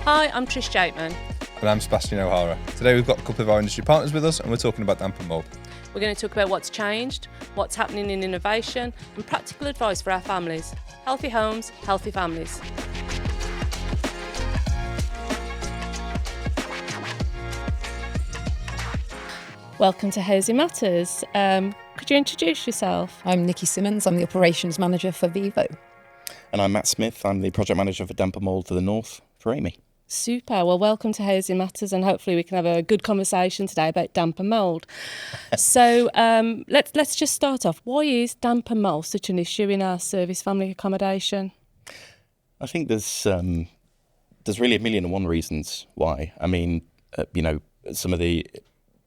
Hi, I'm Trish Jakeman. And I'm Sebastian O'Hara. Today we've got a couple of our industry partners with us and we're talking about damp and mould. We're going to talk about what's changed, what's happening in innovation and practical advice for our families. Healthy homes, healthy families. Welcome to Housing Matters. Could you introduce yourself? I'm Nikki Simmons. I'm the Operations Manager for VIVO. And I'm Matt Smith. I'm the Project Manager for Damp and Mould for the North for Amey. Super. Well, welcome to Housing Matters, and hopefully we can have a good conversation today about damp and mould. So let's just start off. Why is damp and mould such an issue in our service family accommodation? I think there's really a million and one reasons why. I mean, some of the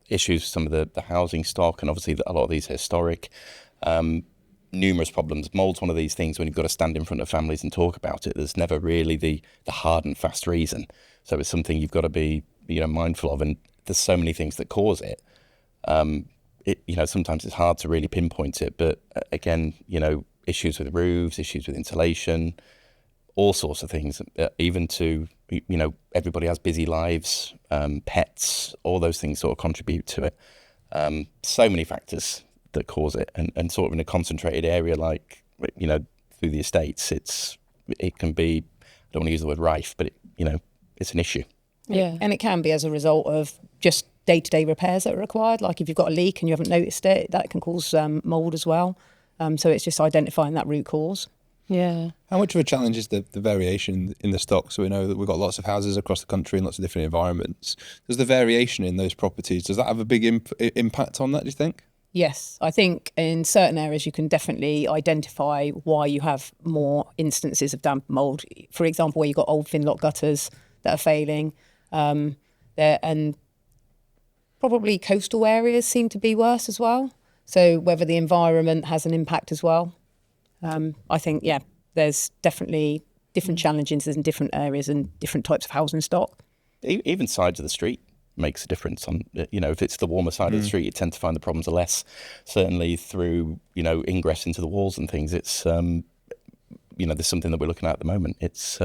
issues, some of the housing stock, and obviously a lot of these are historic. Numerous problems. Mould's one of these things when you've got to stand in front of families and talk about it. There's never really the hard and fast reason. So it's something you've got to be mindful of. And there's so many things that cause it. Sometimes it's hard to really pinpoint it. But again, issues with roofs, issues with insulation, all sorts of things. Even to everybody has busy lives, pets, all those things sort of contribute to it. So many factors that cause it, and sort of in a concentrated area like through the estates, it can be, I don't want to use the word rife, but it's an issue. Yeah, and it can be as a result of just day-to-day repairs that are required. Like if you've got a leak and you haven't noticed it, that can cause mould as well. So it's just identifying that root cause. Yeah. How much of a challenge is the variation in the stock? So we know that we've got lots of houses across the country in lots of different environments. Does the variation in those properties, does that have a big impact on that, do you think? Yes, I think in certain areas you can definitely identify why you have more instances of damp mould. For example, where you've got old Finlock gutters that are failing, and probably coastal areas seem to be worse as well. So whether the environment has an impact as well. I think, there's definitely different challenges in different areas and different types of housing stock. Even sides of the street makes a difference. On if it's the warmer side of the street, you tend to find the problems are less. Certainly through ingress into the walls and things. It's there's something that we're looking at the moment. It's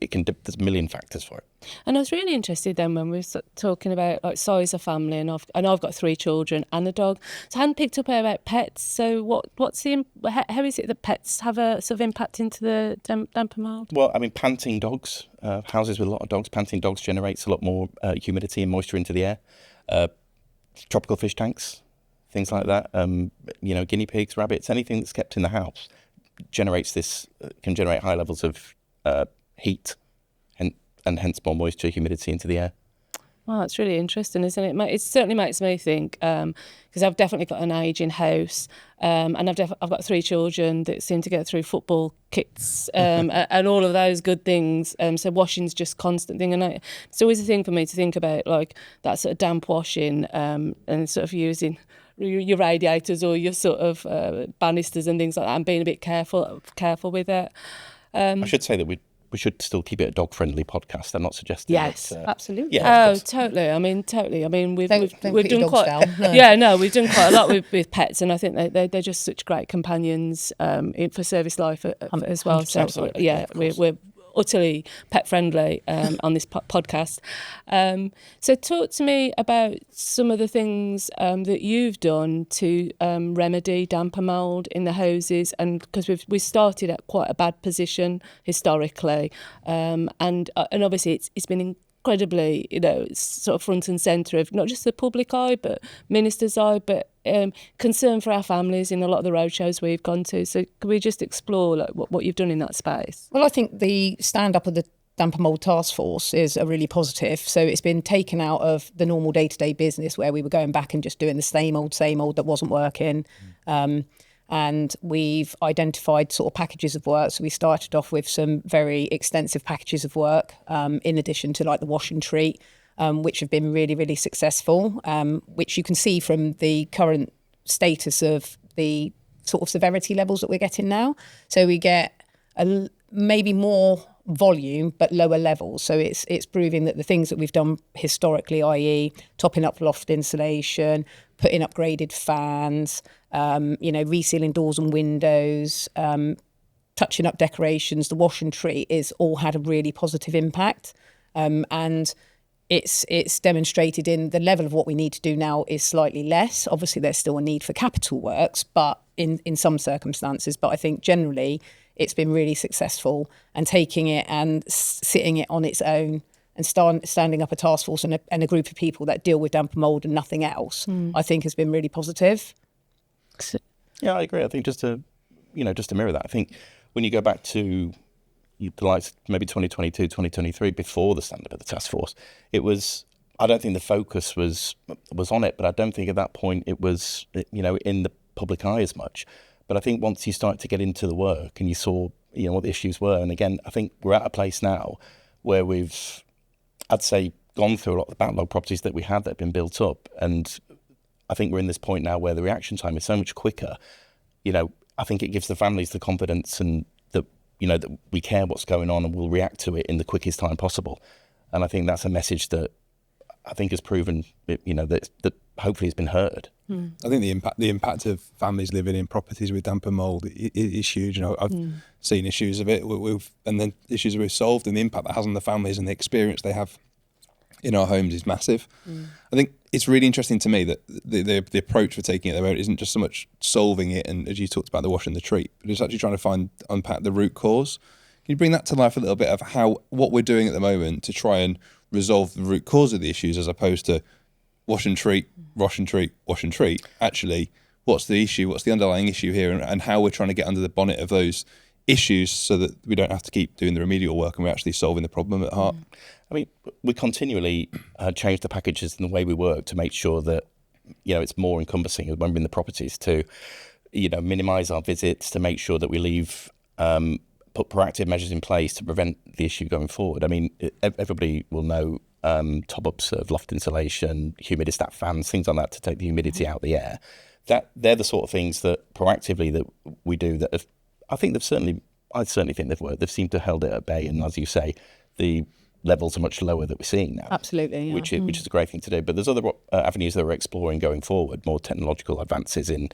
there's a million factors for it. And I was really interested then when we were talking about like size of family, and I've got 3 children and a dog. So I hadn't picked up about pets. So how is it that pets have a sort of impact into the damp and mould? Well, I mean, panting dogs, houses with a lot of dogs, panting dogs generates a lot more humidity and moisture into the air. Tropical fish tanks, things like that. Guinea pigs, rabbits, anything that's kept in the house can generate high levels of heat and hence more moisture, humidity into the air. Well, that's really interesting, isn't it? It certainly makes me think, because I've definitely got an ageing house, and I've got 3 children that seem to get through football kits and all of those good things. So washing's just constant thing, and it's always a thing for me to think about, like that sort of damp washing and sort of using your radiators or your sort of banisters and things like that, and being a bit careful with it. I should say that we should still keep it a dog-friendly podcast. I'm not suggesting. Yes, that, absolutely. Yeah, totally. I mean, totally. I mean, we've done quite. No. We've done quite a lot with pets, and I think they're just such great companions for service life as well. So absolutely. yeah, we're utterly pet friendly on this podcast. So talk to me about some of the things that you've done to remedy damp and mould in the houses, and because we started at quite a bad position historically, and obviously it's been incredibly, sort of front and centre of not just the public eye, but ministers' eye, but concern for our families in a lot of the roadshows we've gone to. So can we just explore what you've done in that space? Well, I think the stand-up of the Damp and Mould Taskforce is a really positive. So it's been taken out of the normal day-to-day business where we were going back and just doing the same old that wasn't working. And we've identified sort of packages of work. So we started off with some very extensive packages of work, in addition to like the wash and treat, which have been really, really successful, which you can see from the current status of the sort of severity levels that we're getting now. So we get maybe more volume but lower levels. So it's proving that the things that we've done historically, i.e. topping up loft insulation, putting upgraded fans, resealing doors and windows, touching up decorations, the wash and treat, is all had a really positive impact. And it's demonstrated in the level of what we need to do now is slightly less. Obviously, there's still a need for capital works, but in some circumstances. But I think generally it's been really successful, and taking it and sitting it on its own and standing up a task force and a group of people that deal with damp and mould and nothing else, I think has been really positive. Yeah, I agree. I think just to mirror that, I think when you go back to the likes maybe 2022, 2023, before the stand-up of the task force, I don't think the focus was on it, but I don't think at that point it was, in the public eye as much. But I think once you start to get into the work and you saw, what the issues were, and again, I think we're at a place now where we've, I'd say, gone through a lot of the backlog properties that we had that have been built up. And I think we're in this point now where the reaction time is so much quicker. I think it gives the families the confidence and that we care what's going on and we'll react to it in the quickest time possible. And I think that's a message that I think has proven, that hopefully has been heard. I think the impact of families living in properties with damp and mould is huge. I've seen issues of it, and then issues we've solved, and the impact that has on the families and the experience they have in our homes is massive. I think it's really interesting to me that the approach we're taking at the moment isn't just so much solving it, and as you talked about the wash and the treat, but it's actually trying to unpack the root cause. Can you bring that to life a little bit of what we're doing at the moment to try and resolve the root cause of the issues, as opposed to wash and treat, wash and treat, wash and treat? Actually, what's the issue? What's the underlying issue here, and how we're trying to get under the bonnet of those issues so that we don't have to keep doing the remedial work and we're actually solving the problem at heart? I mean, we continually change the packages and the way we work to make sure that, it's more encompassing when we're in the properties, to, minimise our visits, to make sure that we put proactive measures in place to prevent the issue going forward. I mean, everybody will know top-ups of loft insulation, humidistat fans, things like that to take the humidity out of the air. They're the sort of things that proactively that we do that have, I certainly think they've worked. They've seemed to held it at bay, and as you say, the levels are much lower that we're seeing now. Absolutely, yeah. Which is a great thing to do. But there's other avenues that we're exploring going forward, more technological advances in,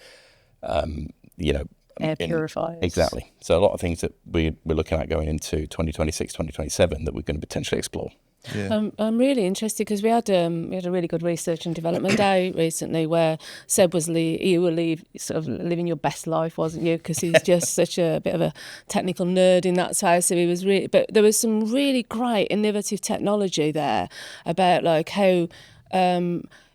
air purifiers. Exactly. So a lot of things that we're looking at going into 2026, 2027 that we're going to potentially explore. Yeah. I'm really interested because we had a really good research and development day recently where Seb was sort of living your best life, wasn't you? Because he's just such a bit of a technical nerd in that side. So he was but there was some really great innovative technology there about like how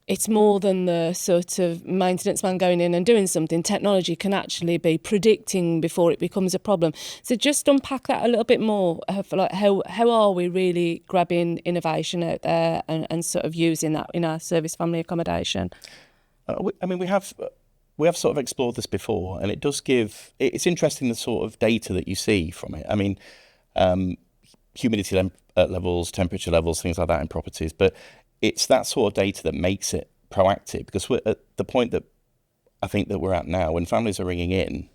it's more than the sort of maintenance man going in and doing something. Technology can actually be predicting before it becomes a problem. So just unpack that a little bit more. Like how are we really grabbing innovation out there and sort of using that in our service family accommodation? We have sort of explored this before, and it does give. It's interesting the sort of data that you see from it. I mean, humidity levels, temperature levels, things like that in properties, but it's that sort of data that makes it proactive, because we're at the point that I think that we're at now when families are ringing in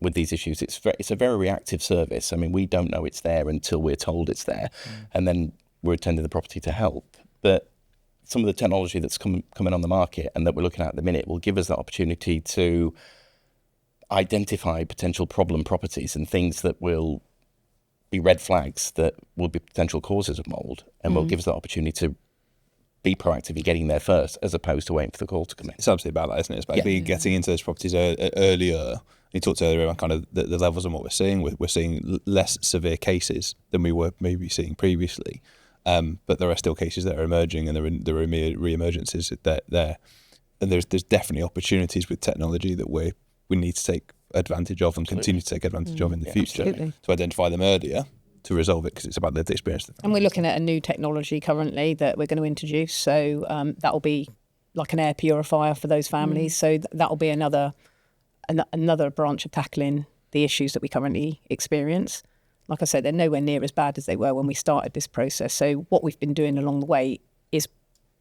with these issues. It's a very reactive service. I mean, we don't know it's there until we're told it's there, and then we're attending the property to help. But some of the technology that's coming on the market and that we're looking at the minute will give us that opportunity to identify potential problem properties and things that will be red flags that will be potential causes of mould, and will give us that opportunity to be proactive in getting there first, as opposed to waiting for the call to come in. It's absolutely about that, isn't it? It's about getting into those properties earlier. You talked earlier about kind of the levels and what we're seeing. We're seeing less severe cases than we were maybe seeing previously, but there are still cases that are emerging, and there are re-emergencies there. And there's definitely opportunities with technology that we need to take advantage of and continue to take advantage of in the future, to identify them earlier, to resolve it, because it's about lived experience. And we're looking at a new technology currently that we're going to introduce. So that will be like an air purifier for those families. So that will be another branch of tackling the issues that we currently experience. Like I said, they're nowhere near as bad as they were when we started this process. So what we've been doing along the way is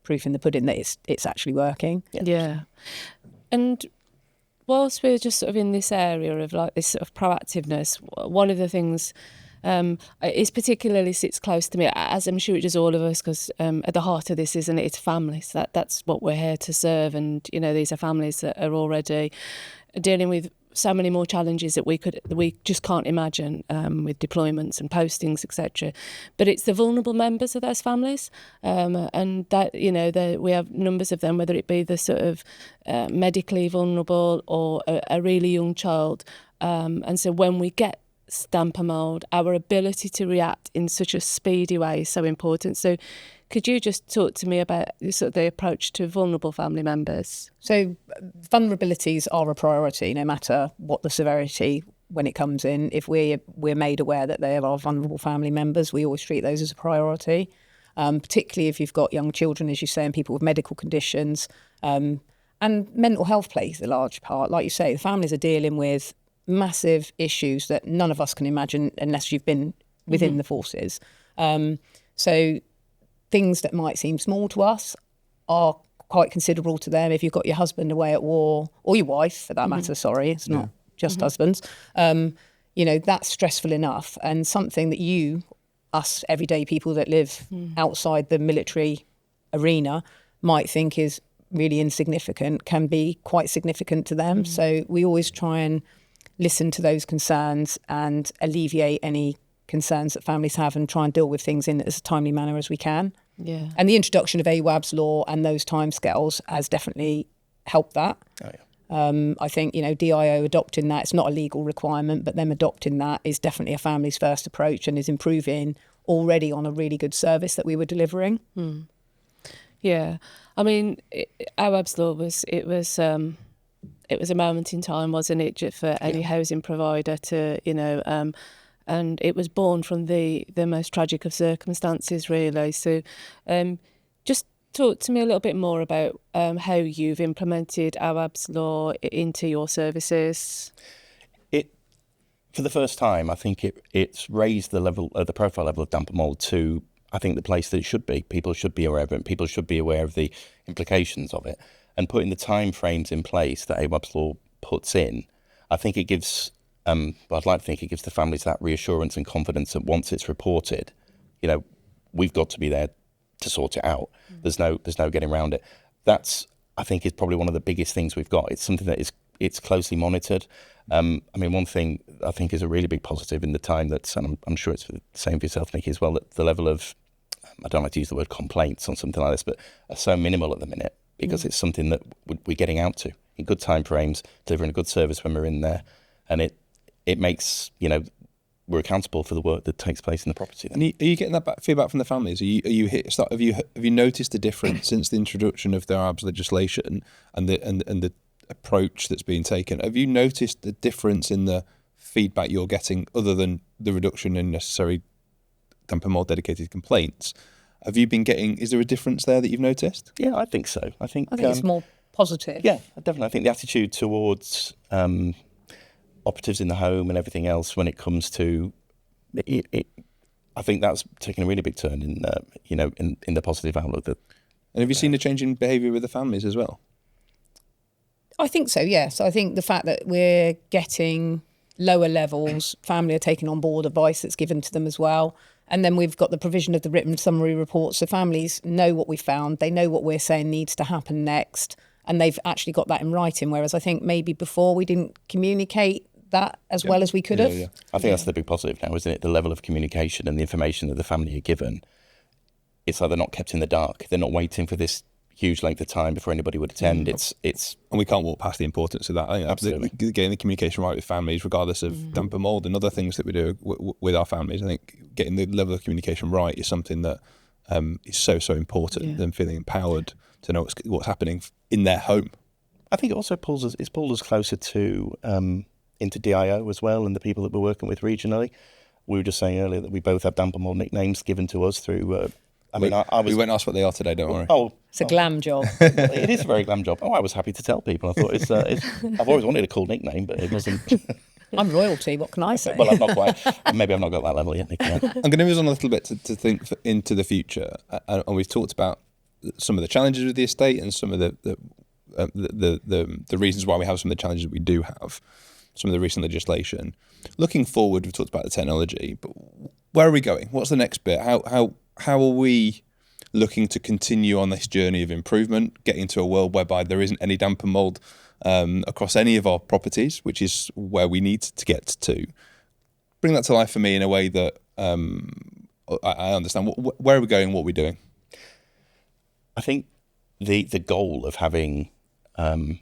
proof in the pudding that it's actually working. Yeah. And whilst we're just sort of in this area of like this sort of proactiveness, one of the things is particularly sits close to me, as I'm sure it does all of us, because at the heart of this, isn't it? It's families. That's what we're here to serve, and these are families that are already dealing with so many more challenges that we just can't imagine with deployments and postings, etc. But it's the vulnerable members of those families, and that we have numbers of them, whether it be the sort of medically vulnerable or a really young child, and so when we get damper mould, our ability to react in such a speedy way is so important. So could you just talk to me about sort of the approach to vulnerable family members? So vulnerabilities are a priority, no matter what the severity when it comes in. If we're made aware that there are vulnerable family members, we always treat those as a priority, particularly if you've got young children, as you say, and people with medical conditions. And mental health plays a large part. Like you say, the families are dealing with massive issues that none of us can imagine unless you've been within the forces. So things that might seem small to us are quite considerable to them. If you've got your husband away at war, or your wife for that matter, sorry, it's not just husbands, that's stressful enough. And something that us everyday people that live outside the military arena might think is really insignificant can be quite significant to them. So we always try and listen to those concerns and alleviate any concerns that families have and try and deal with things in as a timely manner as we can. Yeah. And the introduction of AWAB's law and those timescales has definitely helped that. Oh, yeah. I think, DIO adopting that, it's not a legal requirement, but them adopting that is definitely a family's first approach and is improving already on a really good service that we were delivering. Yeah. I mean, AWAB's law was a moment in time, wasn't it, for any housing provider to, and it was born from the most tragic of circumstances, really. So just talk to me a little bit more about how you've implemented AWAB's law into your services. For the first time, I think it's raised the profile level of damper mould to, I think, the place that it should be. People should be aware of it. People should be aware of the implications of it. And putting the time frames in place that AWAB's law puts in, I think it gives, I'd like to think it gives the families that reassurance and confidence that once it's reported, we've got to be there to sort it out. There's no getting around it. That's, I think, is probably one of the biggest things we've got. It's something that it's closely monitored. One thing I think is a really big positive in the time that's, and I'm sure it's the same for yourself, Nikki, as well, that the level of, I don't like to use the word complaints on something like this, but are so minimal at the minute, because it's something that we're getting out to in good time frames, delivering a good service when we're in there, and it makes, we're accountable for the work that takes place in the property. And are you getting that feedback from the families? Have you noticed a difference since the introduction of the ARBS legislation and the approach that's being taken? Have you noticed the difference in the feedback you're getting, other than the reduction in necessary damper mould dedicated complaints? Have you been getting, is there a difference there that you've noticed? Yeah, I think so. I think it's more positive. Yeah, definitely. I think the attitude towards operatives in the home and everything else when it comes to it, I think that's taken a really big turn in the positive outlook. And have you seen a change in behaviour with the families as well? I think so, yes. I think the fact that we're getting lower levels, family are taking on board advice that's given to them as well. And then we've got the provision of the written summary reports. So families know what we found. They know what we're saying needs to happen next. And they've actually got that in writing. Whereas I think maybe before we didn't communicate that as well as we could have. Yeah. I think that's the big positive now, isn't it? The level of communication and the information that the family are given. It's like they're not kept in the dark. They're not waiting for this huge length of time before anybody would attend. It's and we can't walk past the importance of that. I think absolutely getting the communication right with families, regardless of damper mould and other things that we do with our families. I think getting the level of communication right is something that is so important. Them feeling empowered to know what's happening in their home. I think it also pulled us closer to into DIO as well, and the people that we're working with regionally. We were just saying earlier that we both have damper mould nicknames given to us through. We won't ask what they are today, don't worry. It's a glam job. It is a very glam job. I was happy to tell people. I thought I've always wanted a cool nickname, but it wasn't. I'm royalty, what can I say? Well, I'm not quite. Maybe I've not got that level yet, Nikki. I'm going to move on a little bit to think into the future. And we've talked about some of the challenges with the estate and some of the reasons why we have some of the challenges that we do have, some of the recent legislation. Looking forward, we've talked about the technology, but where are we going? What's the next bit? How are we looking to continue on this journey of improvement, getting to a world whereby there isn't any damper mould across any of our properties, which is where we need to get to. Bring that to life for me in a way that I understand. Where are we going? What are we doing? I think the goal of having, a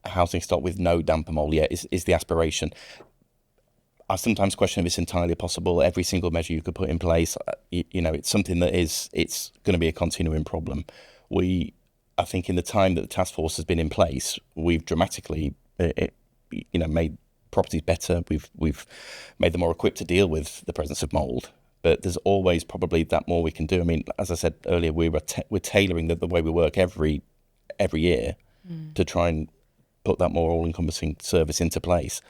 housing stock with no damp and mould yet is the aspiration. I sometimes question if it's entirely possible. Every single measure you could put in place, it's something that it's going to be a continuing problem. I think in the time that the Taskforce has been in place, we've dramatically, made properties better. We've made them more equipped to deal with the presence of mould. But there's always probably that more we can do. I mean, as I said earlier, we're tailoring the way we work every year to try and put that more all-encompassing service into place.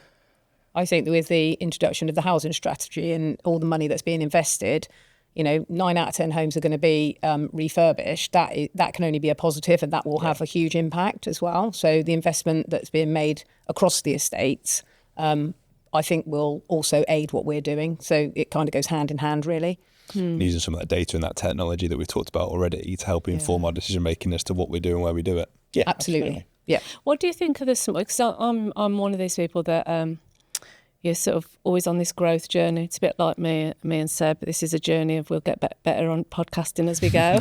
I think that with the introduction of the housing strategy and all the money that's being invested, 9 out of 10 homes are going to be refurbished. That can only be a positive, and that will have a huge impact as well. So the investment that's being made across the estates, I think will also aid what we're doing. So it kind of goes hand in hand, really. Using some of that data and that technology that we've talked about already to help inform our decision making as to what we do and where we do it. Yeah, absolutely. Yeah. What do you think of this? Because I'm one of these people that you're sort of always on this growth journey. It's a bit like me and Seb. This is a journey of we'll get better on podcasting as we go.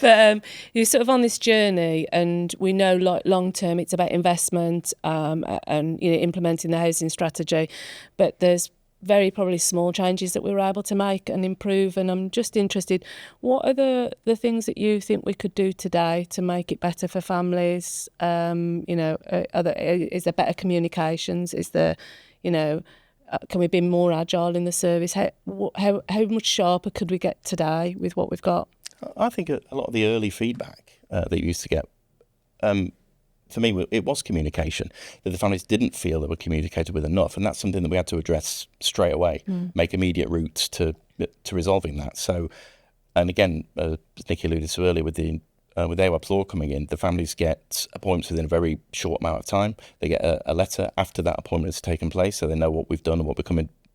But you're sort of on this journey, and we know like long term it's about investment and implementing the housing strategy. But there's very probably small changes that we were able to make and improve. And I'm just interested, what are the things that you think we could do today to make it better for families? Is there better communications? Is there, can we be more agile in the service? How much sharper could we get today with what we've got? I think a lot of the early feedback that you used to get, for me, it was communication, that the families didn't feel they were communicated with enough. And that's something that we had to address straight away, make immediate routes to resolving that. So, and again, as Nikki alluded to earlier, with AWAB's law coming in, the families get appointments within a very short amount of time. They get a letter after that appointment has taken place, so they know what we've done and what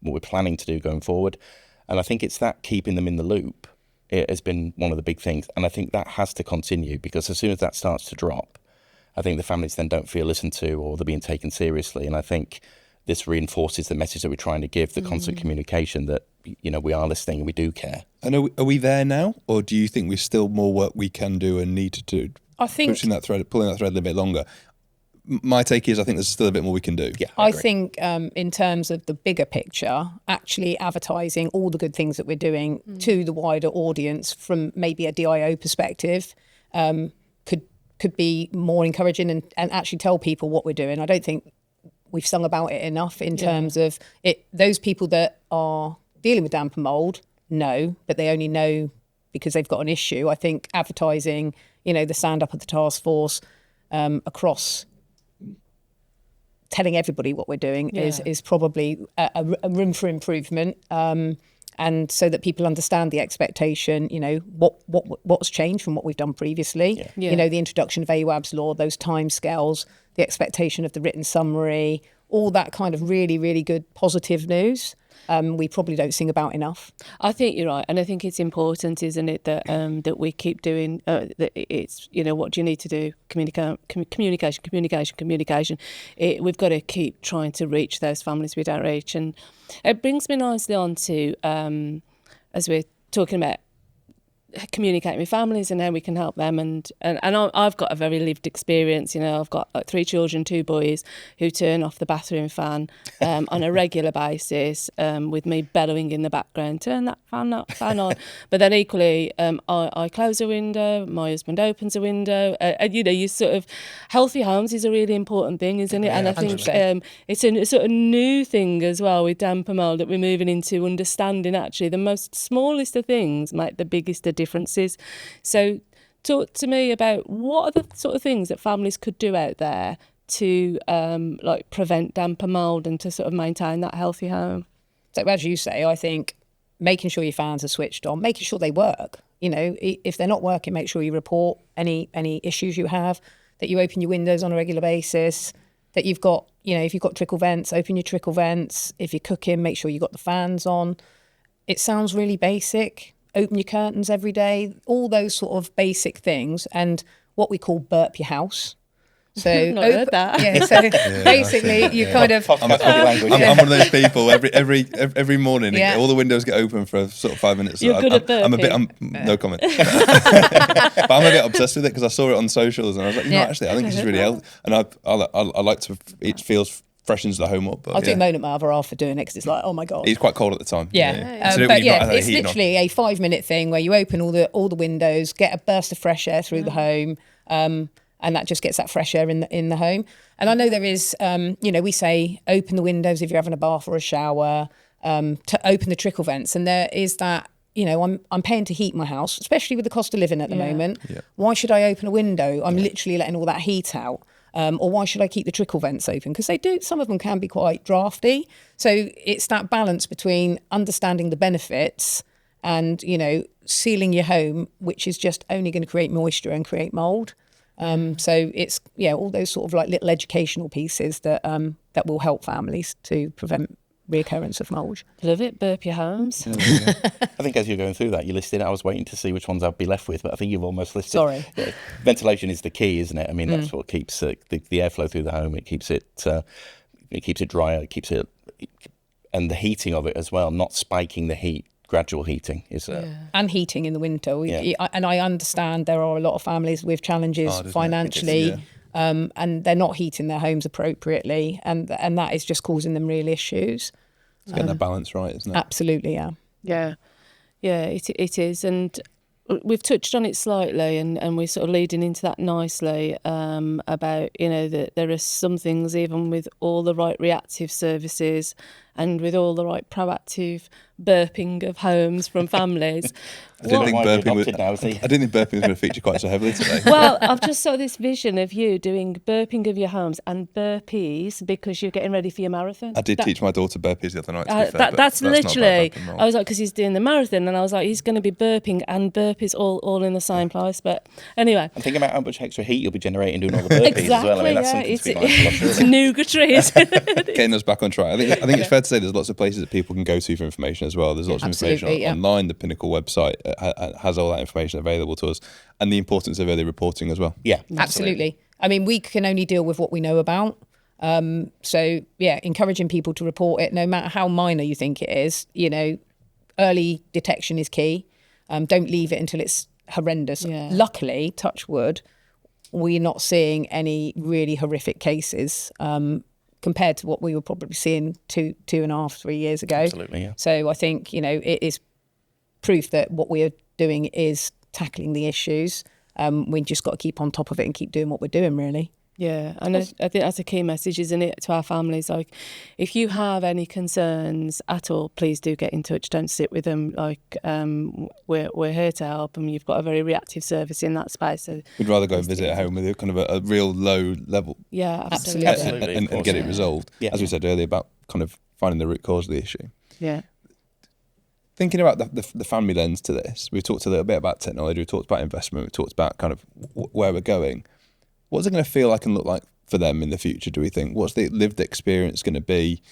we're planning to do going forward. And I think it's that keeping them in the loop. It has been one of the big things. And I think that has to continue, because as soon as that starts to drop, I think the families then don't feel listened to or they're being taken seriously. And I think this reinforces the message that we're trying to give, the constant communication that, we are listening and we do care. And are we there now? Or do you think there's still more work we can do and need to do? I think pulling that thread a little bit longer. My take is I think there's still a bit more we can do. Yeah, I think in terms of the bigger picture, actually advertising all the good things that we're doing to the wider audience from maybe a DIO perspective could be more encouraging and actually tell people what we're doing. I don't think we've sung about it enough in terms of it. Those people that are dealing with damp and mould know, but they only know because they've got an issue. I think advertising, the stand up of the Taskforce across telling everybody what we're doing is probably a room for improvement. And so that people understand the expectation, what's changed from what we've done previously. The introduction of AWAB's law, those timescales, the expectation of the written summary, all that kind of really, really good positive news. We probably don't sing about enough. I think you're right, and I think it's important, isn't it, that that we keep doing. That it's what do you need to do? Communication. We've got to keep trying to reach those families we don't reach, and it brings me nicely on to as we're talking about communicating with families and how we can help them, and I've got a very lived experience. I've got 3 children, 2 boys who turn off the bathroom fan on a regular basis with me bellowing in the background, turn that fan on. But then equally I close a window, my husband opens a window, you sort of, healthy homes is a really important thing, isn't it? And I think it's a sort of new thing as well with damp and mould that we're moving into, understanding actually the most smallest of things make the biggest of differences. So talk to me about what are the sort of things that families could do out there to prevent damp and mould and to sort of maintain that healthy home. So as you say, I think making sure your fans are switched on, making sure they work. If they're not working, make sure you report any issues you have, that you open your windows on a regular basis, that you've got, if you've got trickle vents, open your trickle vents. If you're cooking, make sure you've got the fans on. It sounds really basic. Open your curtains every day, all those sort of basic things, and what we call burp your house. So Not heard that. Yeah, so basically you kind of I'm one of those people. Every morning, Yeah. all the windows get open for sort of 5 minutes. You're good at burping. No comment. But I'm a bit obsessed with it because I saw it on socials and I was like, actually, I think this is really healthy. And I like to. It feels freshens the home up. But I do moan at my other half for doing it because it's like, oh my god, it's quite cold at the time. Yeah, So but you've got it's heating on. literally a 5-minute thing where you open all the windows, get a burst of fresh air through the home, and that just gets that fresh air in the home. And I know there is, we say open the windows if you're having a bath or a shower, to open the trickle vents, and there is that. I'm paying to heat my house, especially with the cost of living at the moment. Yeah. Why should I open a window? I'm literally letting all that heat out. Or why should I keep the trickle vents open? Because some of them can be quite drafty. So it's that balance between understanding the benefits and, sealing your home, which is just only going to create moisture and create mould. So it's, all those sort of like little educational pieces that will help families to prevent reoccurrence of mould. Love it. Burp your homes. I think as you're going through that, you listed, I was waiting to see which ones I'd be left with, but I think you've almost listed. Sorry. Ventilation is the key, isn't it? I mean, that's what keeps the airflow through the home. It keeps it drier. It keeps it, and the heating of it as well, not spiking the heat. Gradual heating is and heating in the winter. And I understand there are a lot of families with challenges financially. And they're not heating their homes appropriately, and that is just causing them real issues. It's getting that balance right, isn't it? Absolutely, yeah, it is, and we've touched on it slightly, and we're sort of leading into that nicely about that there are some things, even with all the right reactive services and with all the right proactive burping of homes from families. I didn't think burping was going to feature quite so heavily today. Well, I've just saw this vision of you doing burping of your homes and burpees because you're getting ready for your marathon. I did teach my daughter burpees the other night, to be fair, that's literally, not I was like, because he's doing the marathon, and I was like, he's going to be burping and burpees all in the same place. But anyway. And think about how much extra heat you'll be generating doing all the burpees as well. I mean, that's something to be mindful of. It's nougatry. Getting us back on track. I think it's fair to say there's lots of places that people can go to for information as well. There's lots of information online. The Pinnacle website has all that information available to us, and the importance of early reporting as well. Yeah, absolutely. I mean, we can only deal with what we know about. So encouraging people to report it, no matter how minor you think it is. Early detection is key. Don't leave it until it's horrendous. Yeah. Luckily, touch wood, we're not seeing any really horrific cases compared to what we were probably seeing 2.5, 3 years ago. Absolutely, yeah. So I think, it is proof that what we are doing is tackling the issues. We just got to keep on top of it and keep doing what we're doing, really. Yeah, and I think that's a key message, isn't it, to our families? Like, if you have any concerns at all, please do get in touch. Don't sit with them. Like, we're here to help, and you've got a very reactive service in that space. So we'd rather go and visit at home with a kind of a real low level. Yeah, absolutely. And get it resolved. Yeah. As we said earlier, about kind of finding the root cause of the issue. Yeah. Thinking about the family lens to this, we've talked a little bit about technology, we've talked about investment, we've talked about kind of where we're going. What's it going to feel like and look like for them in the future, do we think? What's the lived experience going to be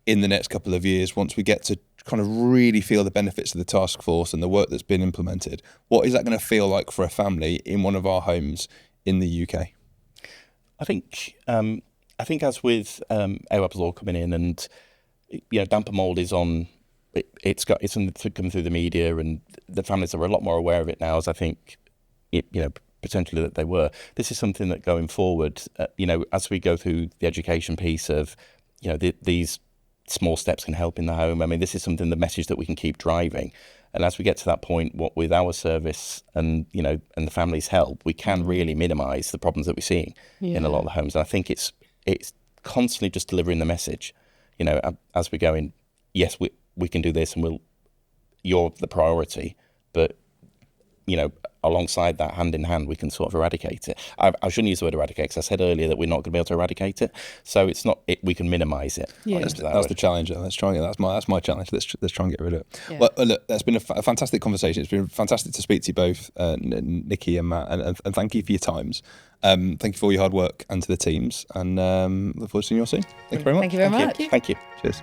in the next couple of years once we get to kind of really feel the benefits of the task force and the work that's been implemented? What is that going to feel like for a family in one of our homes in the UK? I think as with AWAB's law coming in, and damper mould is on, it's coming through the media, and the families are a lot more aware of it now, as I think potentially that they were. This is something that going forward, as we go through the education piece of, these small steps can help in the home. I mean, this is something, the message that we can keep driving. And as we get to that point, what with our service and, and the family's help, we can really minimise the problems that we're seeing in a lot of the homes. And I think it's constantly just delivering the message, as we go in, yes, we can do this, and you're the priority, but, alongside that, hand in hand, we can sort of eradicate it. I shouldn't use the word eradicate, because I said earlier that we're not going to be able to eradicate it. So it's not. We can minimise it. Yeah, that's the challenge. Let's try and get that's my challenge. Let's try and get rid of it. Yeah. Well, look, that's been a fantastic conversation. It's been fantastic to speak to you both, Nikki and Matt, and thank you for your times. Thank you for all your hard work and to the teams, and look forward to seeing you all soon. Thank you very much. Thank you very much. Thank you. Cheers.